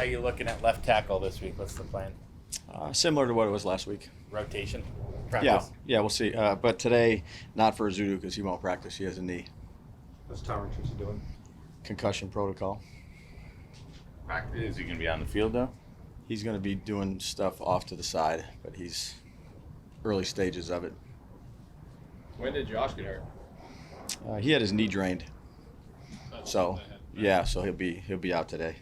are you looking at left tackle this week? What's the plan? Similar to what it was last week. Rotation? Practice? Yeah, we'll see. But today, not for Azudu because he won't practice. He has a knee. What's Torrance doing? Concussion protocol. Is he going to be on the field, though? He's going to be doing stuff off to the side, but he's early stages of it. When did Josh get hurt? He had his knee drained. So he'll be out today.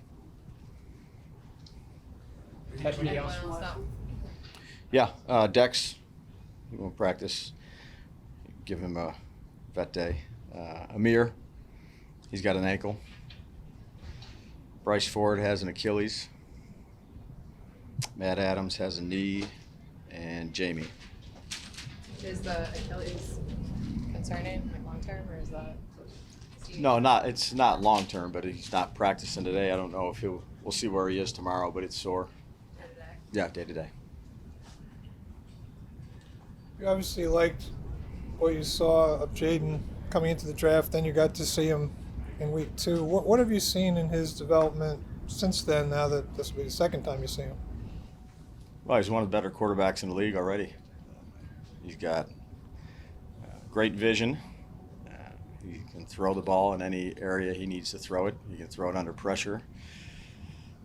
Yeah, Dex, he won't practice. Give him a vet day. Amir, he's got an ankle. Bryce Ford has an Achilles. Matt Adams has a knee, and Jamie. Is the Achilles concerning, like long term, or is that? No, it's not long term, but he's not practicing today. I don't know if we'll see where he is tomorrow, but it's sore. Day to day? Yeah, day to day. You obviously liked what you saw of Jaden coming into the draft, then you got to see him in week 2. What have you seen in his development since then, now that this will be the second time you see him? Well, he's one of the better quarterbacks in the league already. He's got great vision. He can throw the ball in any area he needs to throw it. He can throw it under pressure.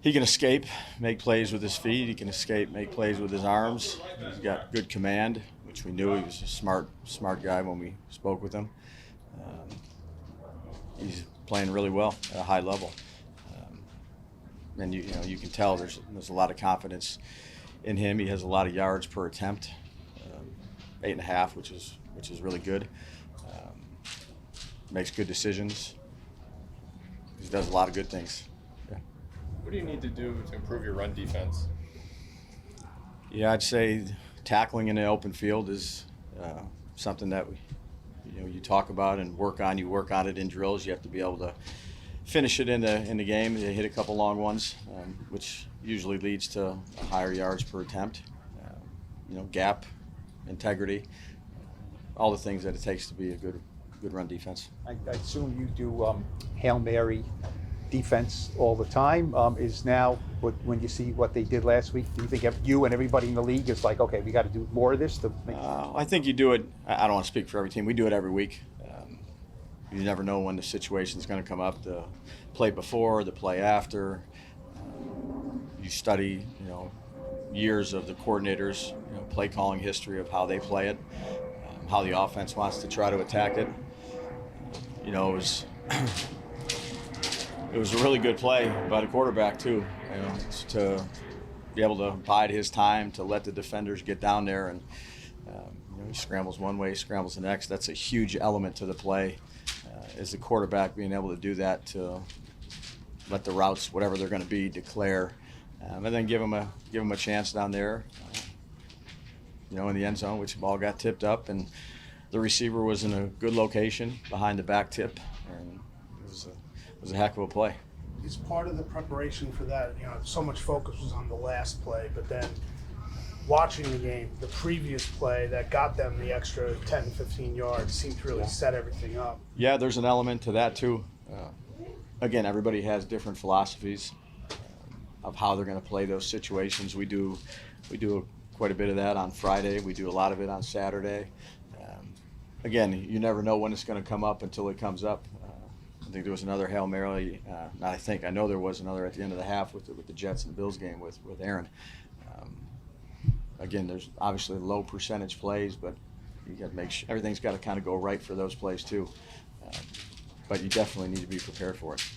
He can escape, make plays with his feet. He can escape, make plays with his arms. He's got good command, which we knew. He was a smart guy when we spoke with him. He's playing really well at a high level. And you can tell there's a lot of confidence in him. He has a lot of yards per attempt, 8.5, which is really good. Makes good decisions. He does a lot of good things. Yeah. What do you need to do to improve your run defense? Yeah, I'd say tackling in the open field is something that you talk about and work on. You work on it in drills. You have to be able to finish it in the game. You hit a couple long ones, which usually leads to higher yards per attempt. Gap, integrity, all the things that it takes to be a good run defense. I assume you do Hail Mary defense all the time. Is now, when you see what they did last week, do you think you and everybody in the league is like, okay, we got to do more of this to make I think you do it. I don't want to speak for every team. We do it every week. You never know when the situation's going to come up. The play before, the play after. You study, years of the coordinators, play calling history of how they play it, how the offense wants to try to attack it. It was a really good play by the quarterback too. To be able to bide his time, to let the defenders get down there, and he scrambles one way, scrambles the next. That's a huge element to the play. Is the quarterback being able to do that, to let the routes, whatever they're going to be, declare, and then give them a chance down there, in the end zone, which the ball got tipped up, and the receiver was in a good location behind the back tip, and it was a heck of a play. Is part of the preparation for that, so much focus was on the last play, but then watching the game, the previous play that got them the extra 10, 15 yards seemed to really set everything up. Yeah, there's an element to that too. Again, everybody has different philosophies of how they're going to play those situations. We do quite a bit of that on Friday. We do a lot of it on Saturday. Again, you never know when it's going to come up until it comes up. I think there was another Hail Mary. I know there was another at the end of the half with the Jets and Bills game with Aaron. Again, there's obviously low percentage plays, but you got to make sure everything's got to kind of go right for those plays too. But you definitely need to be prepared for it.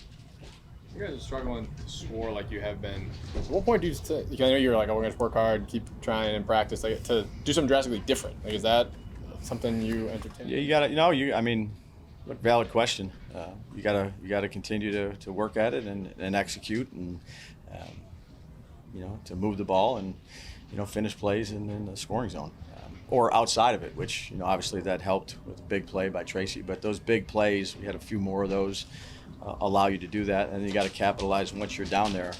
You guys are struggling to score like you have been. At what point do you say, I know you're like, we're going to work hard, keep trying and practice, like, to do something drastically different? Like, is that something you entertain? Yeah, you got to, look, valid question. You got to continue to work at it and execute, and to move the ball and finish plays in the scoring zone or outside of it, which obviously that helped with a big play by Tracy. But those big plays, we had a few more of those, allow you to do that, and you got to capitalize once you're down there.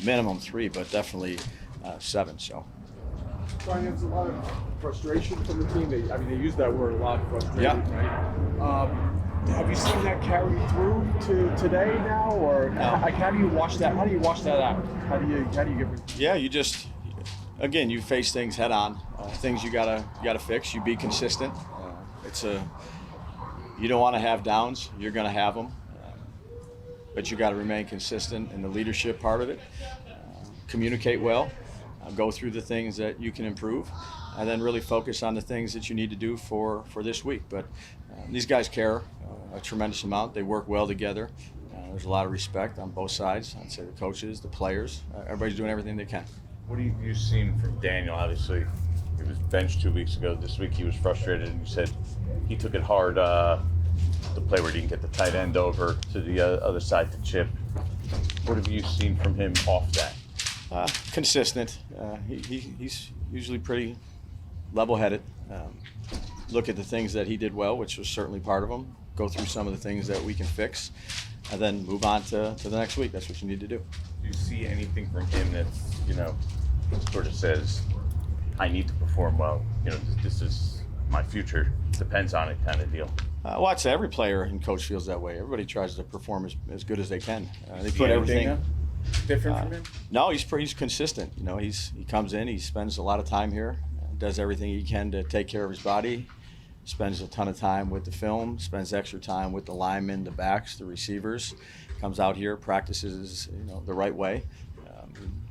Minimum 3, but definitely 7. So. Brian, there's a lot of frustration from the team. They use that word a lot, frustrated, right? Have you seen that carry through to today now, or like, how do you wash that? How do you wash that out? How do you get? Yeah, you just, again, you face things head on. Things you gotta fix. You be consistent. You don't want to have downs. You're gonna have them, but you got to remain consistent in the leadership part of it. Communicate well. Go through the things that you can improve, and then really focus on the things that you need to do for this week. But these guys care a tremendous amount. They work well together. There's a lot of respect on both sides. I'd say the coaches, the players, everybody's doing everything they can. What have you seen from Daniel? Obviously, he was benched 2 weeks ago. This week he was frustrated, and you said he took it hard. The play where he didn't get the tight end over to the other side to chip. What have you seen from him off that? Consistent. He's usually pretty level-headed. Look at the things that he did well, which was certainly part of them. Go through some of the things that we can fix, and then move on to the next week. That's what you need to do. Do you see anything from him that, sort of says, I need to perform well? This is my future. Depends on it kind of deal. Well, I'd say every player and coach feels that way. Everybody tries to perform as good as they can. They See put anything everything. different from him? No, he's consistent. He comes in, he spends a lot of time here, does everything he can to take care of his body, spends a ton of time with the film, spends extra time with the linemen, the backs, the receivers, comes out here, practices the right way,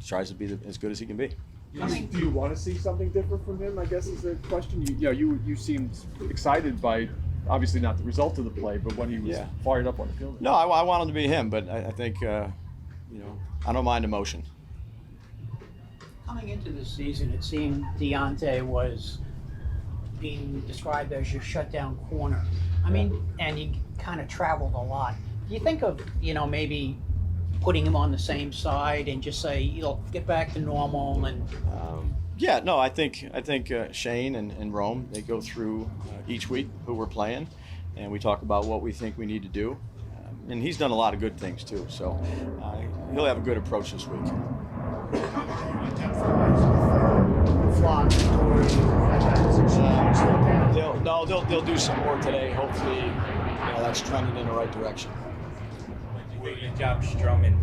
tries to be as good as he can be. Do you want to see something different from him? I guess is the question. You seemed excited by, obviously not the result of the play, but when he was fired up on the field. No, I want him to be him, but I think I don't mind emotion. Coming into the season, it seemed Deontay was being described as your shutdown corner. I mean, and he kind of traveled a lot. Do you think of, maybe putting him on the same side and just say, get back to normal and... I think Shane and Rome, they go through each week who we're playing, and we talk about what we think we need to do. And he's done a lot of good things too, so he'll have a good approach this week. They'll do some more today. Hopefully, that's trending in the right direction. Good job strumming.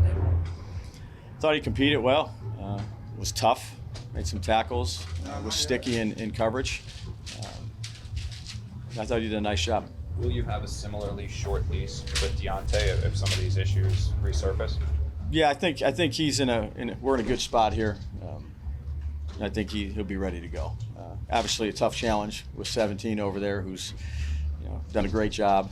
Thought he competed well. Was tough. Made some tackles. Was sticky in coverage. I thought he did a nice job. Will you have a similarly short lease with Deontay if some of these issues resurface? Yeah, I think he's we're in a good spot here. I think he'll be ready to go. Obviously, a tough challenge with 17 over there, who's done a great job,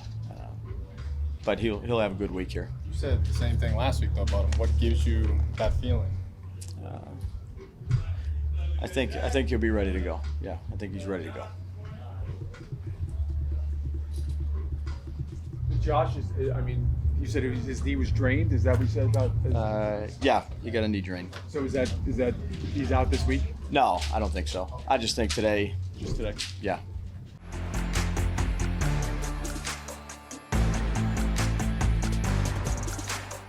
but he'll have a good week here. You said the same thing last week though about him. What gives you that feeling? I think he'll be ready to go. Yeah, I think he's ready to go. Josh you said his knee was drained. Is that what you said about? Yeah, he got a knee drain. So is that he's out this week? No, I don't think so. I just think today. Just today. Yeah.